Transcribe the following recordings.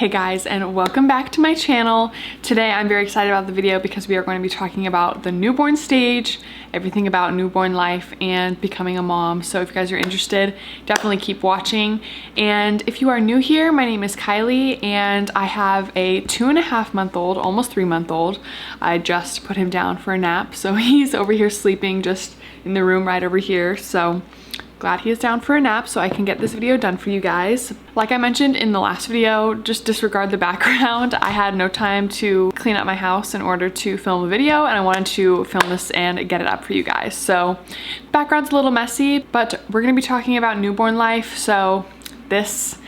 Hey guys, and welcome back to my channel. Today I'm very excited about the video because we are going to be talking about the newborn stage, everything about newborn life and becoming a mom. So if you guys are interested, definitely keep watching. And if you are new here, my name is Kylie and I have a 2.5-month-old, almost 3-month-old. I just put him down for a nap, so he's over here sleeping just in the room right over here. So glad he is down for a nap so I can get this video done for you guys. Like I mentioned in the last video, just disregard the background. I had no time to clean up my house in order to film a video, and I wanted to film this and get it up for you guys. So the background's a little messy, but we're gonna be talking about newborn life, so this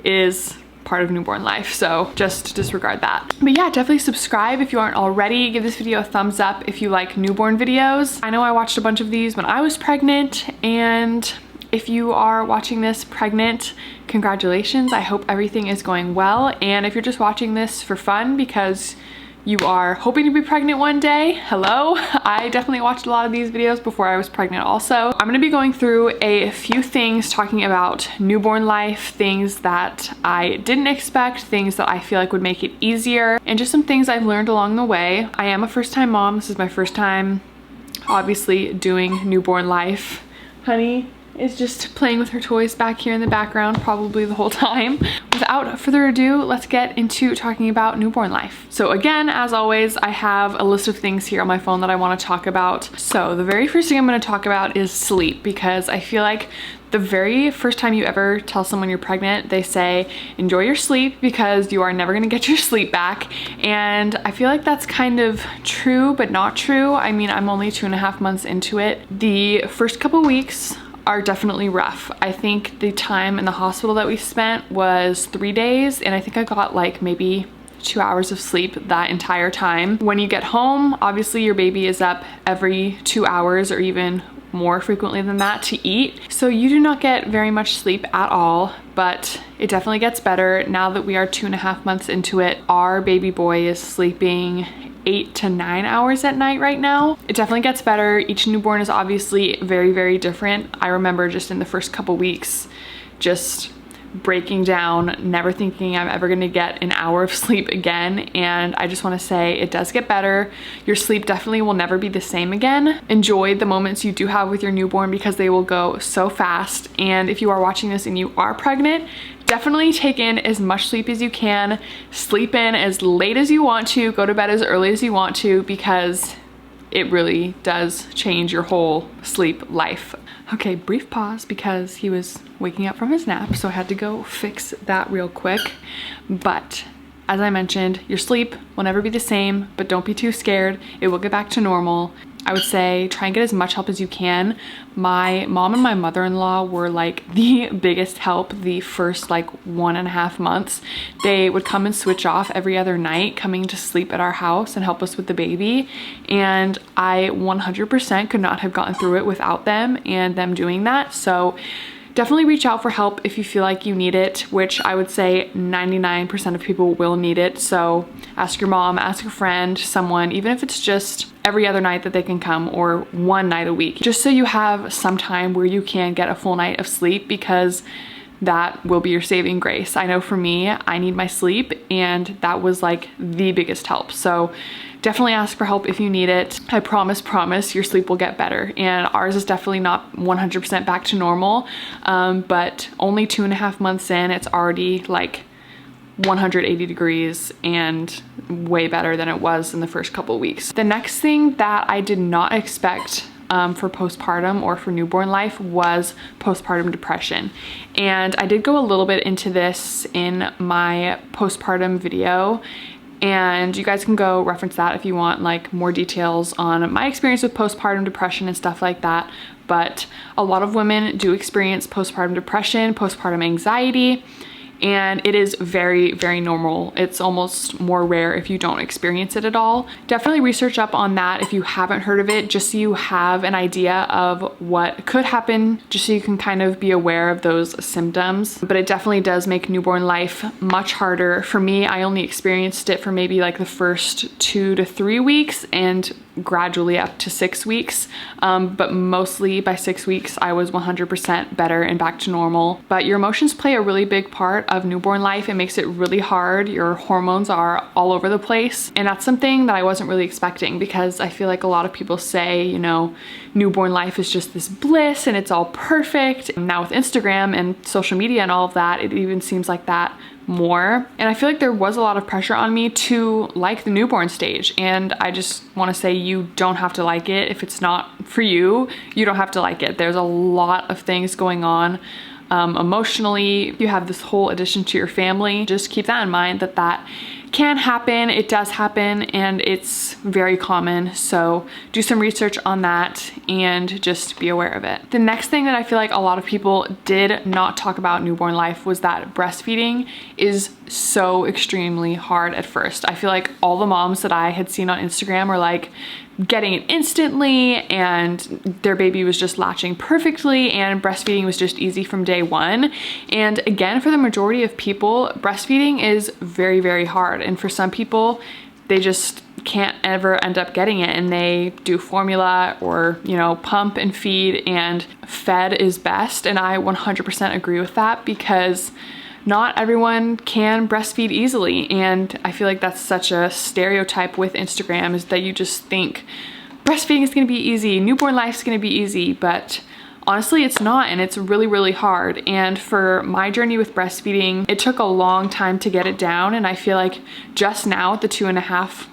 is part of newborn life, so just disregard that. But yeah, definitely subscribe if you aren't already. Give this video a thumbs up if you like newborn videos. I know I watched a bunch of these when I was pregnant, and if you are watching this pregnant, congratulations. I hope everything is going well. And if you're just watching this for fun because you are hoping to be pregnant one day, hello. I definitely watched a lot of these videos before I was pregnant also. I'm gonna be going through a few things talking about newborn life, things that I didn't expect, things that I feel like would make it easier, and just some things I've learned along the way. I am a first-time mom. This is my first time, obviously, doing newborn life. Honey is just playing with her toys back here in the background probably the whole time. Without further ado, let's get into talking about newborn life. So again, as always, I have a list of things here on my phone that I want to talk about. So the very first thing I'm going to talk about is sleep, because I feel like the very first time you ever tell someone you're pregnant, they say, enjoy your sleep because you are never gonna get your sleep back. And I feel like that's kind of true, but not true. I mean, I'm only 2.5 months into it. The first couple weeks are definitely rough. I think the time in the hospital that we spent was 3 days, and I think I got like maybe 2 hours of sleep that entire time. When you get home, obviously your baby is up every 2 hours or even more frequently than that to eat. So you do not get very much sleep at all, but it definitely gets better. Now that we are 2.5 months into it, our baby boy is sleeping 8 to 9 hours at night right now. It definitely gets better. Each newborn is obviously very, very different. I remember just in the first couple weeks, just breaking down, never thinking I'm ever gonna get an hour of sleep again. And I just wanna say it does get better. Your sleep definitely will never be the same again. Enjoy the moments you do have with your newborn because they will go so fast. And if you are watching this and you are pregnant, definitely take in as much sleep as you can. Sleep in as late as you want to, go to bed as early as you want to, because it really does change your whole sleep life. Okay, brief pause because he was waking up from his nap, so I had to go fix that real quick. But as I mentioned, your sleep will never be the same, but don't be too scared. It will get back to normal. I would say try and get as much help as you can. My mom and my mother-in-law were like the biggest help the first like 1.5 months. They would come and switch off every other night, coming to sleep at our house and help us with the baby. And I 100% could not have gotten through it without them and them doing that. So definitely reach out for help if you feel like you need it, which I would say 99% of people will need it. So ask your mom, ask a friend, someone, even if it's just every other night that they can come or one night a week, just so you have some time where you can get a full night of sleep, because that will be your saving grace. I know for me, I need my sleep, and that was like the biggest help. So definitely ask for help if you need it. I promise your sleep will get better. And ours is definitely not 100% back to normal, but only 2.5 months in, it's already like 180 degrees and way better than it was in the first couple weeks. The next thing that I did not expect for postpartum or for newborn life was postpartum depression. And I did go a little bit into this in my postpartum video, and you guys can go reference that if you want like more details on my experience with postpartum depression and stuff like that. But a lot of women do experience postpartum depression, postpartum anxiety, and it is very, very normal. It's almost more rare if you don't experience it at all. Definitely research up on that if you haven't heard of it, just so you have an idea of what could happen, just so you can kind of be aware of those symptoms. But it definitely does make newborn life much harder. For me, I only experienced it for maybe like the first 2 to 3 weeks, and gradually up to 6 weeks, but mostly by 6 weeks I was 100% better and back to normal. But your emotions play a really big part of newborn life. It makes it really hard. Your hormones are all over the place, and that's something that I wasn't really expecting, because I feel like a lot of people say, you know, newborn life is just this bliss and it's all perfect. And now with Instagram and social media and all of that, it even seems like that more. And I feel like there was a lot of pressure on me to like the newborn stage, and I just want to say you don't have to like it. If it's not for you, you don't have to like it. There's a lot of things going on emotionally. You have this whole addition to your family. Just keep that in mind, that that can happen. It does happen, and it's very common. So do some research on that and just be aware of it. The next thing that I feel like a lot of people did not talk about newborn life was that breastfeeding is so extremely hard at first. I feel like all the moms that I had seen on Instagram were like getting it instantly, and their baby was just latching perfectly, and breastfeeding was just easy from day one. And again, for the majority of people, breastfeeding is very, very hard. And for some people, they just can't ever end up getting it, and they do formula or, you know, pump and feed, and fed is best. And I 100% agree with that, because not everyone can breastfeed easily. And I feel like that's such a stereotype with Instagram, is that you just think breastfeeding is gonna be easy, newborn life is gonna be easy, but honestly it's not, and it's really, really hard. And for my journey with breastfeeding, it took a long time to get it down, and I feel like just now at the 2.5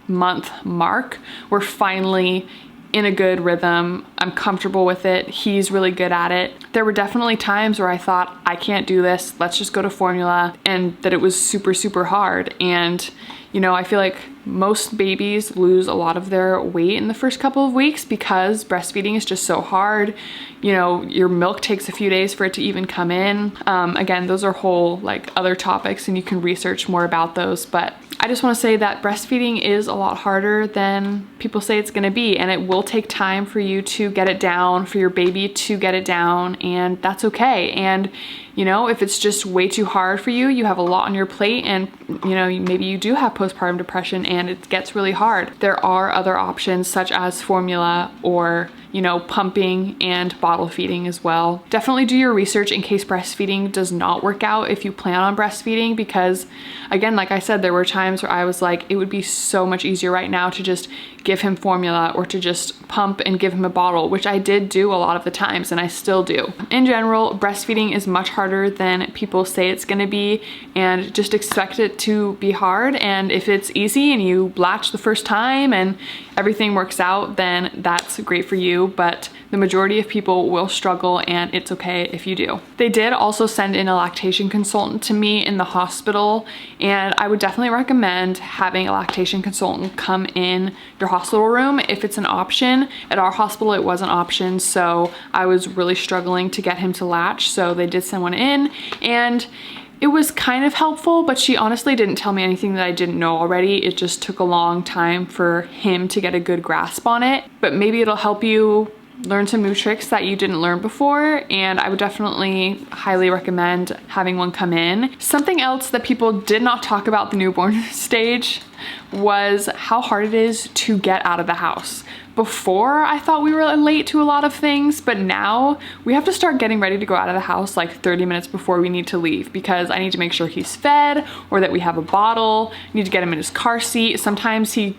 month mark, we're finally in a good rhythm. I'm comfortable with it. He's really good at it. There were definitely times where I thought, I can't do this, let's just go to formula, and that it was super, super hard. And you know, I feel like most babies lose a lot of their weight in the first couple of weeks because breastfeeding is just so hard. You know, your milk takes a few days for it to even come in. Again, those are whole like other topics, and you can research more about those, but I just want to say that breastfeeding is a lot harder than people say it's going to be, and it will take time for you to get it down, for your baby to get it down, and that's okay. And you know, if it's just way too hard for you, you have a lot on your plate, and you know, maybe you do have postpartum depression and it gets really hard, there are other options such as formula or, you know, pumping and bottle feeding as well. Definitely do your research in case breastfeeding does not work out if you plan on breastfeeding, because again, like I said, there were times where I was like, it would be so much easier right now to just give him formula or to just pump and give him a bottle, which I did do a lot of the times, and I still do. In general, breastfeeding is much harder than people say it's gonna be, and just expect it to be hard. And if it's easy and you latch the first time and everything works out, then that's great for you. But the majority of people will struggle, and it's okay if you do. They did also send in a lactation consultant to me in the hospital, and I would definitely recommend having a lactation consultant come in your hospital room if it's an option. At our hospital, it was an option, so I was really struggling to get him to latch, so they did send one in, and it was kind of helpful, but she honestly didn't tell me anything that I didn't know already. It just took a long time for him to get a good grasp on it, but maybe it'll help you learn some new tricks that you didn't learn before, and I would definitely highly recommend having one come in. Something else that people did not talk about the newborn stage was how hard it is to get out of the house. Before, I thought we were late to a lot of things, but now we have to start getting ready to go out of the house like 30 minutes before we need to leave, because I need to make sure he's fed or that we have a bottle. I need to get him in his car seat. Sometimes he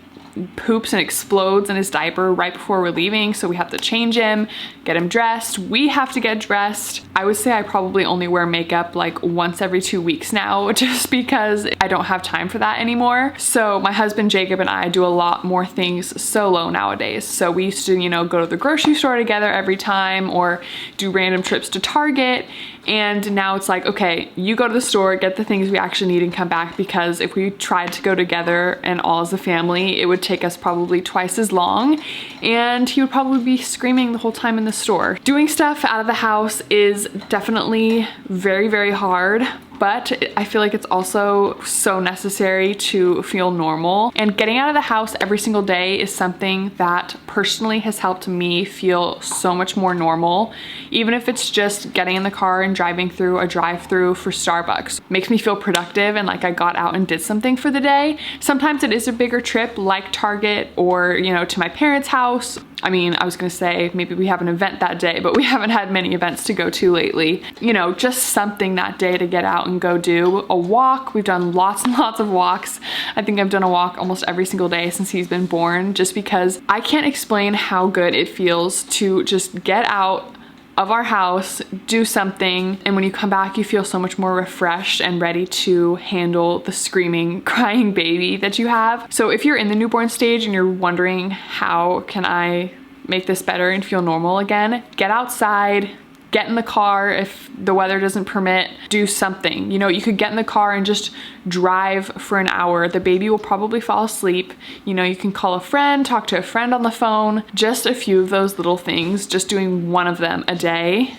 poops and explodes in his diaper right before we're leaving, so we have to change him, get him dressed. We have to get dressed. I would say I probably only wear makeup like once every 2 weeks now, just because I don't have time for that anymore. So my husband Jacob and I do a lot more things solo nowadays. So we used to, you know, go to the grocery store together every time, or do random trips to Target. And now it's like, okay, you go to the store, get the things we actually need, and come back, because if we tried to go together and all as a family, it would take us probably twice as long, and he would probably be screaming the whole time in the store. Doing stuff out of the house is definitely very, very hard, but I feel like it's also so necessary to feel normal. And getting out of the house every single day is something that personally has helped me feel so much more normal. Even if it's just getting in the car and driving through a drive-through for Starbucks. Makes me feel productive and like I got out and did something for the day. Sometimes it is a bigger trip like Target or, you know, to my parents' house. I mean, I was gonna say maybe we have an event that day, but we haven't had many events to go to lately. You know, just something that day to get out and go do. A walk, we've done lots and lots of walks. I think I've done a walk almost every single day since he's been born, just because I can't explain how good it feels to just get out of our house, do something, and when you come back you feel so much more refreshed and ready to handle the screaming, crying baby that you have. So if you're in the newborn stage and you're wondering how can I make this better and feel normal again, get outside, get in the car if the weather doesn't permit, do something. You know, you could get in the car and just drive for an hour. The baby will probably fall asleep. You know, you can call a friend, talk to a friend on the phone. Just a few of those little things, just doing one of them a day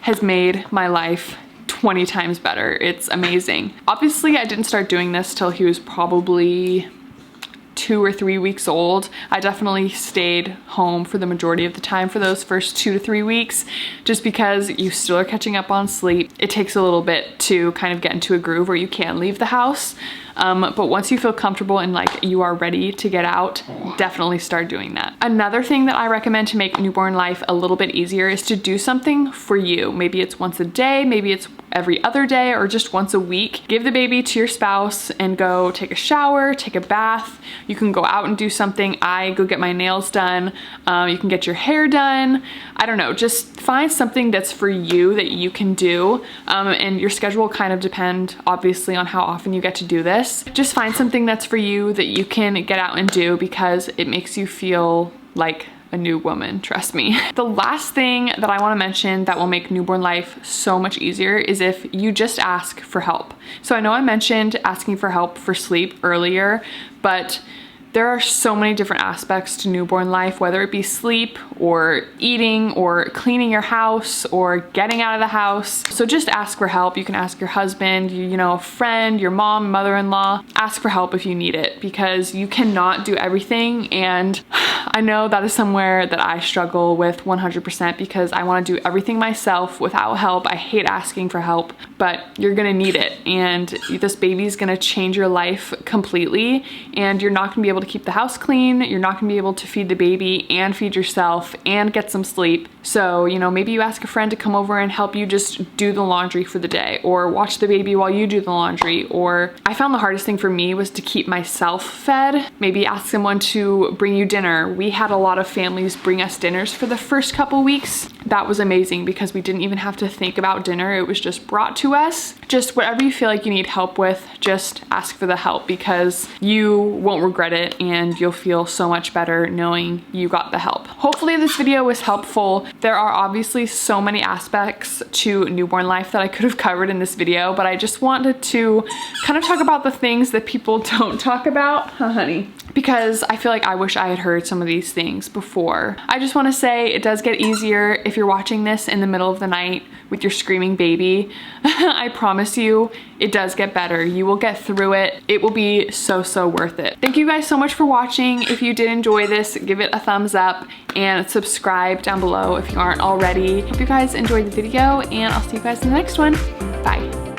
has made my life 20 times better. It's amazing. Obviously, I didn't start doing this till he was probably 2 or 3 weeks old. I definitely stayed home for the majority of the time for those first 2 to 3 weeks, just because you still are catching up on sleep. It takes a little bit to kind of get into a groove where you can leave the house. But once you feel comfortable and like you are ready to get out, definitely start doing that. Another thing that I recommend to make newborn life a little bit easier is to do something for you. Maybe it's once a day, maybe it's every other day, or just once a week. Give the baby to your spouse and go take a shower, take a bath. You can go out and do something. I go get my nails done. You can get your hair done. I don't know, just find something that's for you that you can do. And your schedule will kind of depend obviously on how often you get to do this. Just find something that's for you that you can get out and do, because it makes you feel like a new woman, trust me. The last thing that I want to mention that will make newborn life so much easier is if you just ask for help. So I know I mentioned asking for help for sleep earlier, but there are so many different aspects to newborn life, whether it be sleep or eating or cleaning your house or getting out of the house. So just ask for help. You can ask your husband, you know, a friend, your mom, mother-in-law. Ask for help if you need it, because you cannot do everything. And I know that is somewhere that I struggle with 100%, because I want to do everything myself without help. I hate asking for help, but you're gonna need it. And this baby's gonna change your life completely, and you're not gonna be able to keep the house clean. You're not gonna be able to feed the baby and feed yourself and get some sleep. So, you know, maybe you ask a friend to come over and help you just do the laundry for the day, or watch the baby while you do the laundry. Or I found the hardest thing for me was to keep myself fed. Maybe ask someone to bring you dinner. We had a lot of families bring us dinners for the first couple weeks. That was amazing, because we didn't even have to think about dinner. It was just brought to us. Just whatever you feel like you need help with, just ask for the help, because you won't regret it and you'll feel so much better knowing you got the help. Hopefully this video was helpful. There are obviously so many aspects to newborn life that I could have covered in this video, but I just wanted to kind of talk about the things that people don't talk about, honey, because I feel like I wish I had heard some of these things before. I just want to say it does get easier if you're watching this in the middle of the night with your screaming baby. I promise you, it does get better. You will get through it. It will be so, so worth it. Thank you guys so much for watching. If you did enjoy this, give it a thumbs up and subscribe down below if you aren't already. Hope you guys enjoyed the video, and I'll see you guys in the next one. Bye.